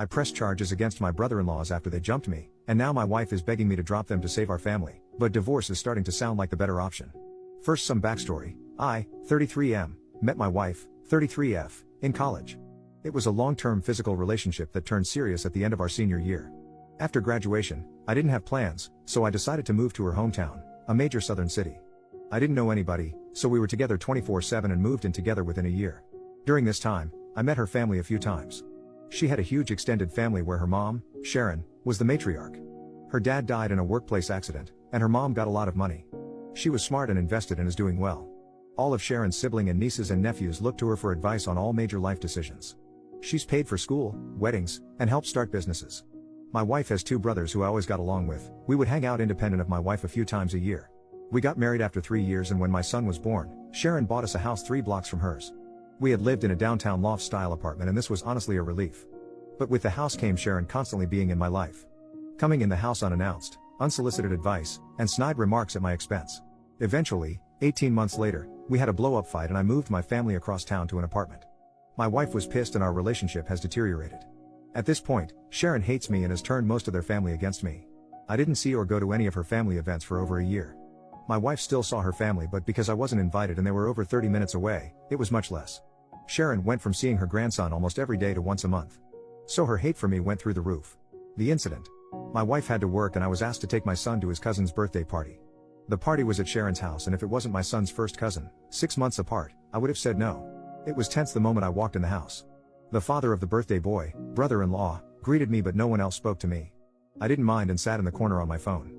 I pressed charges against my brother-in-laws after they jumped me, and now my wife is begging me to drop them to save our family, but divorce is starting to sound like the better option. First, some backstory. I, 33M, met my wife, 33F, in college. It was a long-term physical relationship that turned serious at the end of our senior year. After graduation, I didn't have plans, so I decided to move to her hometown, a major southern city. I didn't know anybody, so we were together 24/7 and moved in together within a year. During this time, I met her family a few times. She had a huge extended family where her mom, Sharon, was the matriarch. Her dad died in a workplace accident, and her mom got a lot of money. She was smart and invested and is doing well. All of Sharon's siblings and nieces and nephews look to her for advice on all major life decisions. She's paid for school, weddings, and helped start businesses. My wife has two brothers who I always got along with. We would hang out independent of my wife a few times a year. We got married after 3 years, and when my son was born, Sharon bought us a house 3 blocks from hers. We had lived in a downtown loft-style apartment, and this was honestly a relief. But with the house came Sharon constantly being in my life. Coming in the house unannounced, unsolicited advice, and snide remarks at my expense. Eventually, 18 months later, we had a blow-up fight and I moved my family across town to an apartment. My wife was pissed and our relationship has deteriorated. At this point, Sharon hates me and has turned most of their family against me. I didn't see or go to any of her family events for over a year. My wife still saw her family, but because I wasn't invited and they were over 30 minutes away, it was much less. Sharon went from seeing her grandson almost every day to once a month. So her hate for me went through the roof. The incident. My wife had to work and I was asked to take my son to his cousin's birthday party. The party was at Sharon's house, and if it wasn't my son's first cousin, 6 months apart, I would have said no. It was tense the moment I walked in the house. The father of the birthday boy, brother-in-law, greeted me, but no one else spoke to me. I didn't mind and sat in the corner on my phone.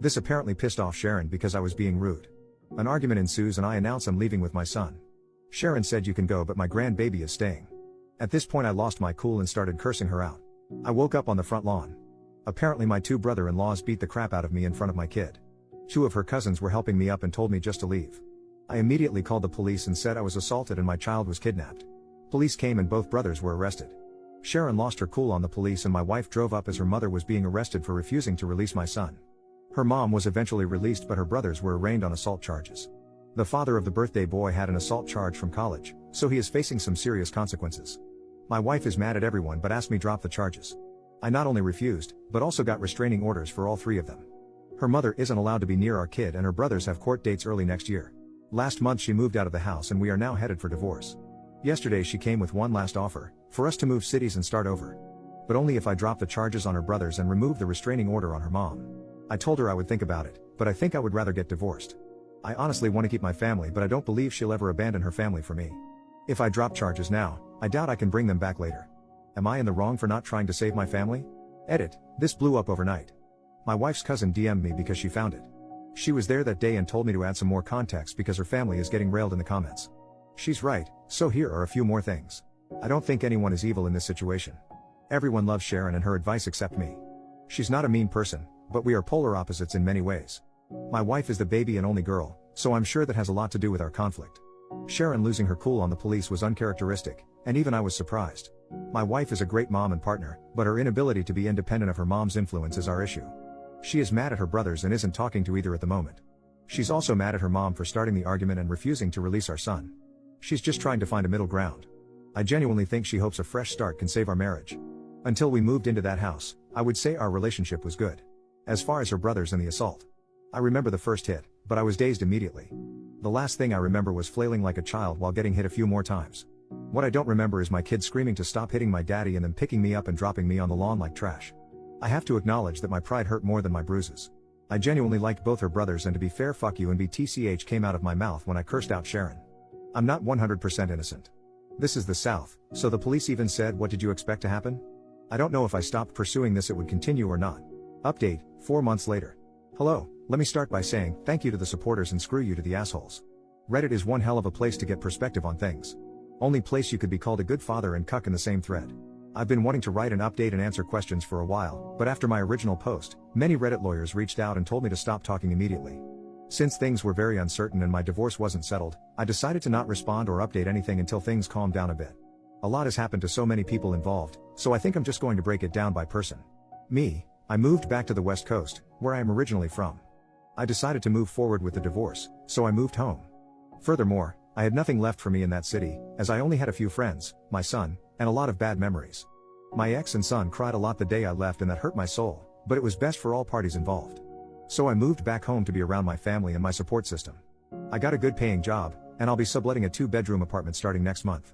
This apparently pissed off Sharon because I was being rude. An argument ensues and I announce I'm leaving with my son. Sharon said, "You can go, but my grandbaby is staying." At this point I lost my cool and started cursing her out. I woke up on the front lawn. Apparently my two brother-in-laws beat the crap out of me in front of my kid. 2 of her cousins were helping me up and told me just to leave. I immediately called the police and said I was assaulted and my child was kidnapped. Police came and both brothers were arrested. Sharon lost her cool on the police and my wife drove up as her mother was being arrested for refusing to release my son. Her mom was eventually released, but her brothers were arraigned on assault charges. The father of the birthday boy had an assault charge from college, so he is facing some serious consequences. My wife is mad at everyone but asked me drop the charges. I not only refused, but also got restraining orders for all 3 of them. Her mother isn't allowed to be near our kid and her brothers have court dates early next year. Last month she moved out of the house and we are now headed for divorce. Yesterday she came with one last offer, for us to move cities and start over. But only if I drop the charges on her brothers and remove the restraining order on her mom. I told her I would think about it, but I think I would rather get divorced. I honestly want to keep my family, but I don't believe she'll ever abandon her family for me. If I drop charges now, I doubt I can bring them back later. Am I in the wrong for not trying to save my family? Edit. This blew up overnight. My wife's cousin DM'd me because she found it. She was there that day and told me to add some more context because her family is getting railed in the comments. She's right, so here are a few more things. I don't think anyone is evil in this situation. Everyone loves Sharon and her advice except me. She's not a mean person, but we are polar opposites in many ways. My wife is the baby and only girl, so I'm sure that has a lot to do with our conflict. Sharon losing her cool on the police was uncharacteristic, and even I was surprised. My wife is a great mom and partner, but her inability to be independent of her mom's influence is our issue. She is mad at her brothers and isn't talking to either at the moment. She's also mad at her mom for starting the argument and refusing to release our son. She's just trying to find a middle ground. I genuinely think she hopes a fresh start can save our marriage. Until we moved into that house, I would say our relationship was good. As far as her brothers and the assault, I remember the first hit, but I was dazed immediately. The last thing I remember was flailing like a child while getting hit a few more times. What I don't remember is my kids screaming to stop hitting my daddy and then picking me up and dropping me on the lawn like trash. I have to acknowledge that my pride hurt more than my bruises. I genuinely liked both her brothers, and to be fair, fuck you and BTCH came out of my mouth when I cursed out Sharon. I'm not 100% innocent. This is the South, so the police even said, "What did you expect to happen?" I don't know if I stopped pursuing this it would continue or not. Update, 4 months later. Hello, let me start by saying thank you to the supporters and screw you to the assholes. Reddit is one hell of a place to get perspective on things. Only place you could be called a good father and cuck in the same thread. I've been wanting to write an update and answer questions for a while, but after my original post, many Reddit lawyers reached out and told me to stop talking immediately. Since things were very uncertain and my divorce wasn't settled, I decided to not respond or update anything until things calmed down a bit. A lot has happened to so many people involved, so I think I'm just going to break it down by person. Me, I moved back to the West Coast, where I am originally from. I decided to move forward with the divorce, so I moved home. Furthermore, I had nothing left for me in that city, as I only had a few friends, my son, and a lot of bad memories. My ex and son cried a lot the day I left and that hurt my soul, but it was best for all parties involved. So I moved back home to be around my family and my support system. I got a good paying job, and I'll be subletting a 2-bedroom apartment starting next month.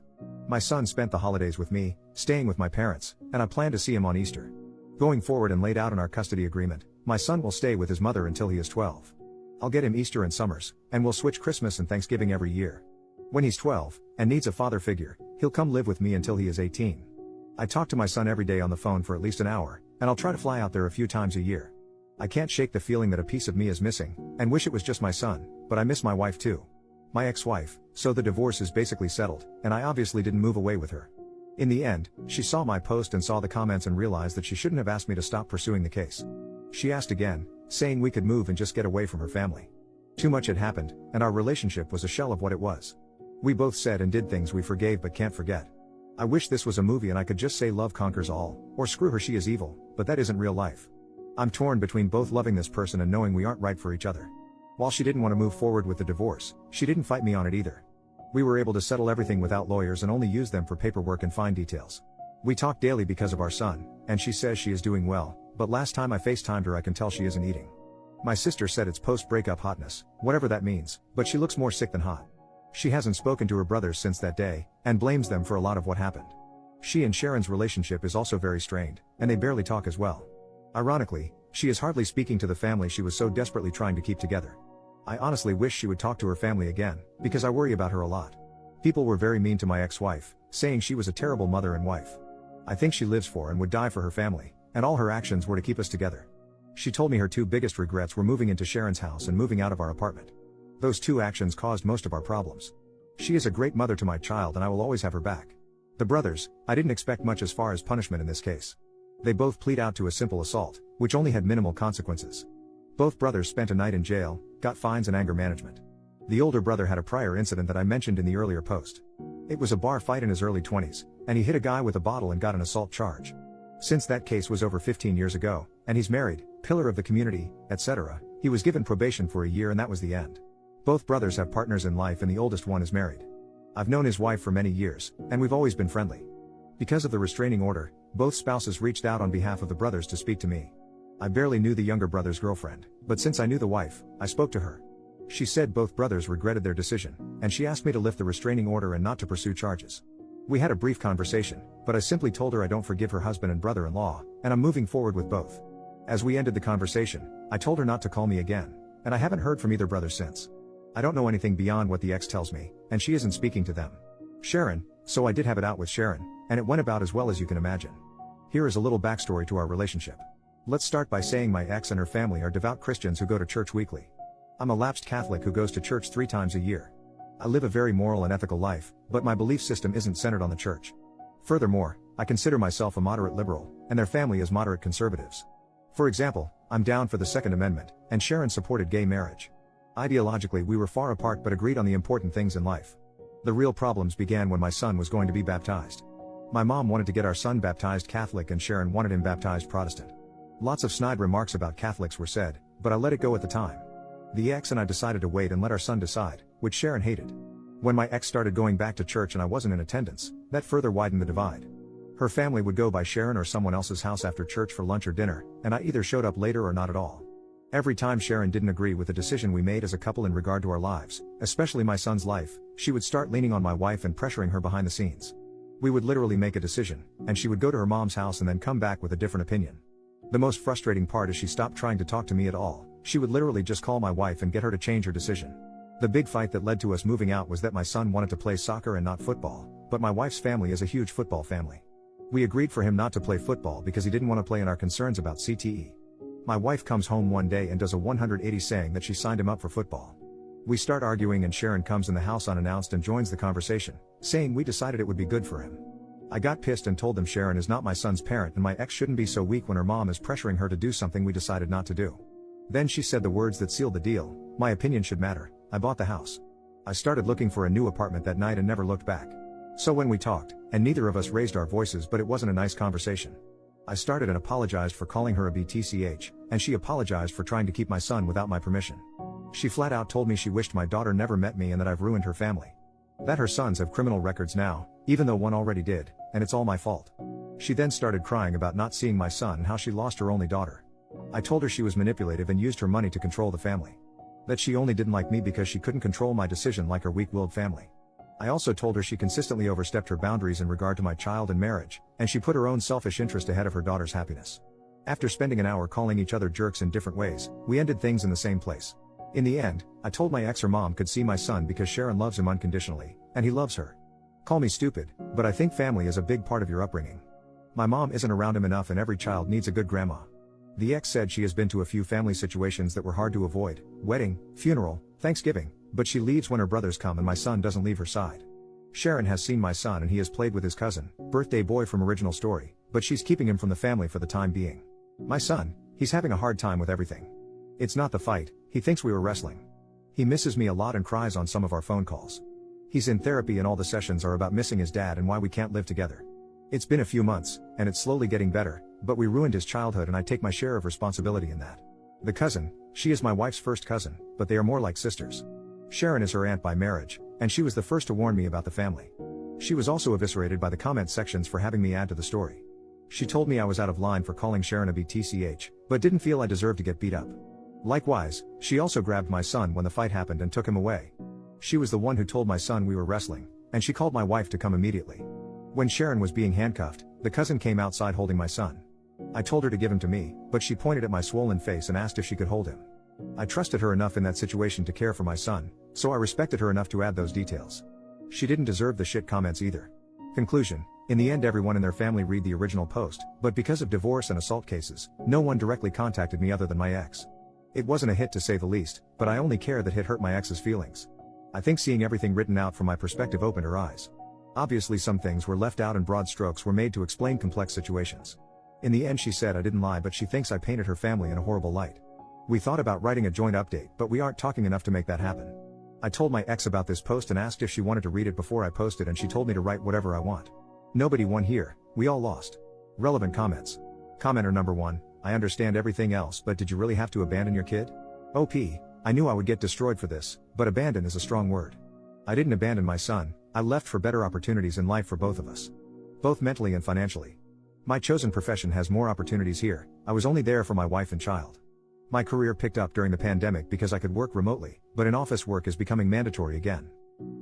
My son spent the holidays with me, staying with my parents, and I plan to see him on Easter. Going forward and laid out in our custody agreement, my son will stay with his mother until he is 12. I'll get him Easter and summers, and we'll switch Christmas and Thanksgiving every year. When he's 12, and needs a father figure, he'll come live with me until he is 18. I talk to my son every day on the phone for at least an hour, and I'll try to fly out there a few times a year. I can't shake the feeling that a piece of me is missing, and wish it was just my son, but I miss my wife too. My ex-wife, so the divorce is basically settled, and I obviously didn't move away with her. In the end, she saw my post and saw the comments and realized that she shouldn't have asked me to stop pursuing the case. She asked again, saying we could move and just get away from her family. Too much had happened, and our relationship was a shell of what it was. We both said and did things we forgave but can't forget. I wish this was a movie and I could just say love conquers all, or screw her she is evil, but that isn't real life. I'm torn between both loving this person and knowing we aren't right for each other. While she didn't want to move forward with the divorce, she didn't fight me on it either. We were able to settle everything without lawyers and only use them for paperwork and fine details. We talk daily because of our son, and she says she is doing well, but last time I FaceTimed her I can tell she isn't eating. My sister said it's post-breakup hotness, whatever that means, but she looks more sick than hot. She hasn't spoken to her brothers since that day, and blames them for a lot of what happened. She and Sharon's relationship is also very strained, and they barely talk as well. Ironically, she is hardly speaking to the family she was so desperately trying to keep together. I honestly wish she would talk to her family again, because I worry about her a lot. People were very mean to my ex-wife, saying she was a terrible mother and wife. I think she lives for and would die for her family, and all her actions were to keep us together. She told me her 2 biggest regrets were moving into Sharon's house and moving out of our apartment. Those 2 actions caused most of our problems. She is a great mother to my child and I will always have her back. The brothers, I didn't expect much as far as punishment in this case. They both plead out to a simple assault, which only had minimal consequences. Both brothers spent a night in jail, got fines and anger management. The older brother had a prior incident that I mentioned in the earlier post. It was a bar fight in his early 20s, and he hit a guy with a bottle and got an assault charge. Since that case was over 15 years ago, and he's married, pillar of the community, etc., he was given probation for a year and that was the end. Both brothers have partners in life and the oldest one is married. I've known his wife for many years, and we've always been friendly. Because of the restraining order, both spouses reached out on behalf of the brothers to speak to me. I barely knew the younger brother's girlfriend, but since I knew the wife, I spoke to her. She said both brothers regretted their decision, and she asked me to lift the restraining order and not to pursue charges. We had a brief conversation, but I simply told her I don't forgive her husband and brother-in-law, and I'm moving forward with both. As we ended the conversation, I told her not to call me again, and I haven't heard from either brother since. I don't know anything beyond what the ex tells me, and she isn't speaking to them. Sharon, so I did have it out with Sharon, and it went about as well as you can imagine. Here is a little backstory to our relationship. Let's start by saying my ex and her family are devout Christians who go to church weekly. I'm a lapsed Catholic who goes to church 3 times a year. I live a very moral and ethical life, but my belief system isn't centered on the church. Furthermore, I consider myself a moderate liberal, and their family is moderate conservatives. For example, I'm down for the Second Amendment, and Sharon supported gay marriage. Ideologically we were far apart but agreed on the important things in life. The real problems began when my son was going to be baptized. My mom wanted to get our son baptized Catholic and Sharon wanted him baptized Protestant. Lots of snide remarks about Catholics were said, but I let it go at the time. The ex and I decided to wait and let our son decide, which Sharon hated. When my ex started going back to church and I wasn't in attendance, that further widened the divide. Her family would go by Sharon or someone else's house after church for lunch or dinner, and I either showed up later or not at all. Every time Sharon didn't agree with the decision we made as a couple in regard to our lives, especially my son's life, she would start leaning on my wife and pressuring her behind the scenes. We would literally make a decision, and she would go to her mom's house and then come back with a different opinion. The most frustrating part is she stopped trying to talk to me at all. She would literally just call my wife and get her to change her decision. The big fight that led to us moving out was that my son wanted to play soccer and not football, but my wife's family is a huge football family. We agreed for him not to play football because he didn't want to play in our concerns about CTE. My wife comes home one day and does a 180 saying that she signed him up for football. We start arguing and Sharon comes in the house unannounced and joins the conversation, saying we decided it would be good for him. I got pissed and told them Sharon is not my son's parent and my ex shouldn't be so weak when her mom is pressuring her to do something we decided not to do. Then she said the words that sealed the deal, my opinion should matter. I bought the house. I started looking for a new apartment that night and never looked back. So when we talked, and neither of us raised our voices but it wasn't a nice conversation. I started and apologized for calling her a BTCH, and she apologized for trying to keep my son without my permission. She flat out told me she wished my daughter never met me and that I've ruined her family. That her sons have criminal records now, even though one already did, and it's all my fault. She then started crying about not seeing my son and how she lost her only daughter. I told her she was manipulative and used her money to control the family. That she only didn't like me because she couldn't control my decision like her weak-willed family. I also told her she consistently overstepped her boundaries in regard to my child and marriage, and she put her own selfish interest ahead of her daughter's happiness. After spending an hour calling each other jerks in different ways, we ended things in the same place. In the end, I told my ex her mom could see my son because Sharon loves him unconditionally, and he loves her. Call me stupid, but I think family is a big part of your upbringing. My mom isn't around him enough and every child needs a good grandma. The ex said she has been to a few family situations that were hard to avoid: wedding, funeral, Thanksgiving, but she leaves when her brothers come and my son doesn't leave her side. Sharon has seen my son and he has played with his cousin, birthday boy from Original Story, but she's keeping him from the family for the time being. My son, he's having a hard time with everything. It's not the fight, he thinks we were wrestling. He misses me a lot and cries on some of our phone calls. He's in therapy and all the sessions are about missing his dad and why we can't live together. It's been a few months, and it's slowly getting better, but we ruined his childhood and I take my share of responsibility in that. The cousin, she is my wife's first cousin, but they are more like sisters. Sharon is her aunt by marriage, and she was the first to warn me about the family. She was also eviscerated by the comment sections for having me add to the story. She told me I was out of line for calling Sharon a BTCH, but didn't feel I deserved to get beat up. Likewise, she also grabbed my son when the fight happened and took him away. She was the one who told my son we were wrestling, and she called my wife to come immediately. When Sharon was being handcuffed, the cousin came outside holding my son. I told her to give him to me, but she pointed at my swollen face and asked if she could hold him. I trusted her enough in that situation to care for my son, so I respected her enough to add those details. She didn't deserve the shit comments either. Conclusion: in the end everyone in their family read the original post, but because of divorce and assault cases, no one directly contacted me other than my ex. It wasn't a hit to say the least, but I only care that hit hurt my ex's feelings. I think seeing everything written out from my perspective opened her eyes. Obviously some things were left out and broad strokes were made to explain complex situations. In the end she said I didn't lie, but she thinks I painted her family in a horrible light. We thought about writing a joint update, but we aren't talking enough to make that happen. I told my ex about this post and asked if she wanted to read it before I posted, and she told me to write whatever I want. Nobody won here, we all lost. Relevant comments. Commenter number 1, I understand everything else, but did you really have to abandon your kid? OP, I knew I would get destroyed for this, but abandon is a strong word. I didn't abandon my son, I left for better opportunities in life for both of us. Both mentally and financially. My chosen profession has more opportunities here, I was only there for my wife and child. My career picked up during the pandemic because I could work remotely, but in-office work is becoming mandatory again.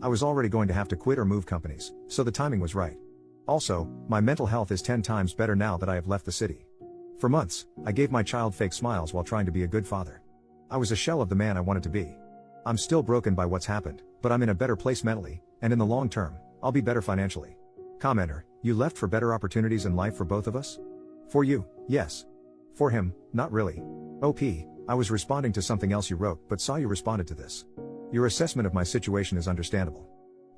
I was already going to have to quit or move companies, so the timing was right. Also, my mental health is 10 times better now that I have left the city. For months, I gave my child fake smiles while trying to be a good father. I was a shell of the man I wanted to be. I'm still broken by what's happened, but I'm in a better place mentally, and in the long term, I'll be better financially. Commenter, you left for better opportunities in life for both of us? For you, yes. For him, not really. OP, I was responding to something else you wrote, but saw you responded to this. Your assessment of my situation is understandable.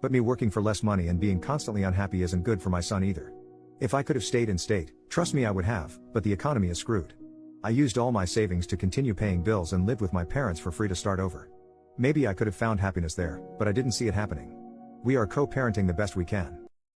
But me working for less money and being constantly unhappy isn't good for my son either. If I could have stayed in state, trust me I would have, but the economy is screwed. I used all my savings to continue paying bills and lived with my parents for free to start over. Maybe I could have found happiness there, but I didn't see it happening. We are co-parenting the best we can.